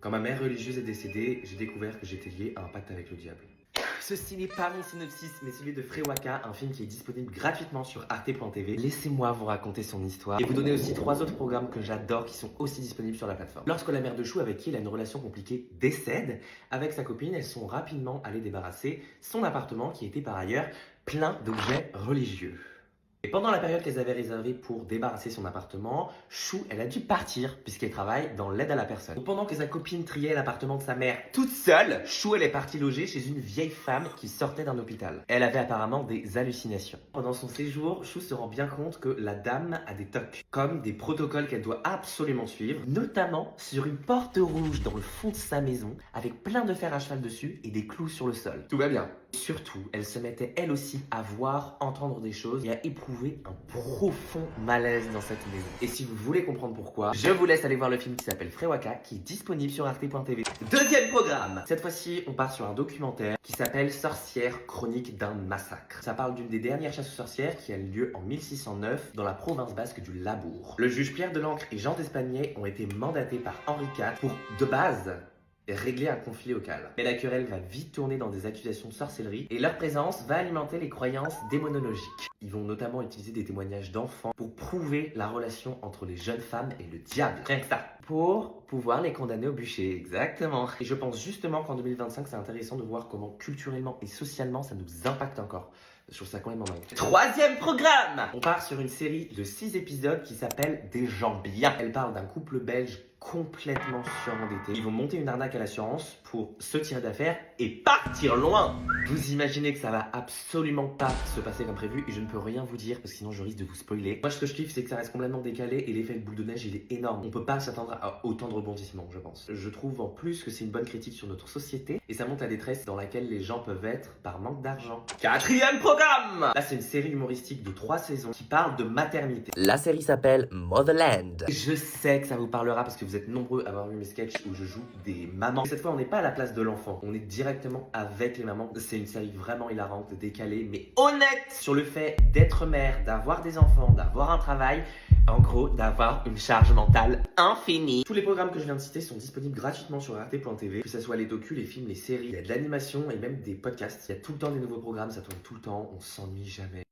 Quand ma mère religieuse est décédée, j'ai découvert que j'étais lié à un pacte avec le diable. Ceci n'est pas mon synopsis, mais celui de Frewaka, un film qui est disponible gratuitement sur arte.tv. Laissez-moi vous raconter son histoire et vous donner aussi 3 autres programmes que j'adore qui sont aussi disponibles sur la plateforme. Lorsque la mère de Chou, avec qui il a une relation compliquée, décède, avec sa copine, elles sont rapidement allées débarrasser son appartement qui était par ailleurs plein d'objets religieux. Et pendant la période qu'elles avaient réservée pour débarrasser son appartement, Chou, elle a dû partir puisqu'elle travaille dans l'aide à la personne. Donc pendant que sa copine triait l'appartement de sa mère toute seule, Chou, elle est partie loger chez une vieille femme qui sortait d'un hôpital. Elle avait apparemment des hallucinations. Pendant son séjour, Chou se rend bien compte que la dame a des tocs, comme des protocoles qu'elle doit absolument suivre, notamment sur une porte rouge dans le fond de sa maison, avec plein de fer à cheval dessus et des clous sur le sol. Tout va bien. Surtout, elle se mettait elle aussi à voir, entendre des choses et à éprouver un profond malaise dans cette maison. Et si vous voulez comprendre pourquoi, je vous laisse aller voir le film qui s'appelle Frewaka, qui est disponible sur arte.tv. Deuxième programme. Cette fois-ci, on part sur un documentaire qui s'appelle Sorcière, chronique d'un massacre. Ça parle d'une des dernières chasses aux sorcières qui a eu lieu en 1609 dans la province basque du Labour. Le juge Pierre Delancre et Jean d'Espagnet ont été mandatés par Henri IV pour, de base, régler un conflit local. Mais la querelle va vite tourner dans des accusations de sorcellerie et leur présence va alimenter les croyances démonologiques. Ils vont notamment utiliser des témoignages d'enfants pour prouver la relation entre les jeunes femmes et le diable. Rien que ça. Pour pouvoir les condamner au bûcher, exactement. Et je pense justement qu'en 2025, c'est intéressant de voir comment culturellement et socialement ça nous impacte encore. Je trouve ça complètement dingue. Troisième programme. On part sur une série de 6 épisodes qui s'appelle Des gens bien. Elle parle d'un couple belge complètement surendetté. Ils vont monter une arnaque à l'assurance pour se tirer d'affaire et partir loin. Vous imaginez que ça va absolument pas se passer comme prévu et je ne peux rien vous dire parce que sinon je risque de vous spoiler. Moi ce que je kiffe c'est que ça reste complètement décalé et l'effet de boule de neige il est énorme. On peut pas s'attendre à autant de rebondissements je pense. Je trouve en plus que c'est une bonne critique sur notre société et ça montre la détresse dans laquelle les gens peuvent être par manque d'argent. Quatrième programme. Là c'est une série humoristique de 3 saisons qui parle de maternité. La série s'appelle Motherland. Je sais que ça vous parlera parce que vous êtes nombreux à avoir vu mes sketchs où je joue des mamans. Cette fois on n'est pas à la place de l'enfant, on est directement avec les mamans. C'est une série vraiment hilarante, décalée mais honnête sur le fait d'être mère, d'avoir des enfants, d'avoir un travail, en gros d'avoir une charge mentale infinie. Tous les programmes que je viens de citer sont disponibles gratuitement sur arte.tv, que ce soit les docus, les films, les séries, il y a de l'animation et même des podcasts. Il y a tout le temps des nouveaux programmes, ça tourne tout le temps, on s'ennuie jamais.